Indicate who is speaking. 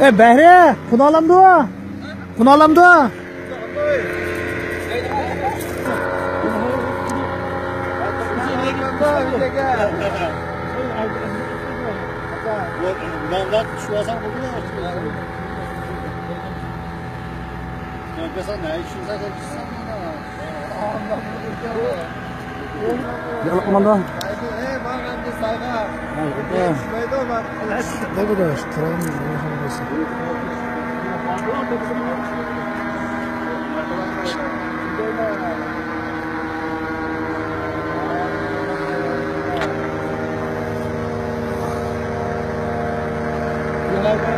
Speaker 1: Behre, bunu alamdı.
Speaker 2: Ben şu asam buldum ya. Ben sana ne işin zaten
Speaker 1: Gel komando.
Speaker 3: Ne kadar? Kralımız olmasın.
Speaker 2: Bunlar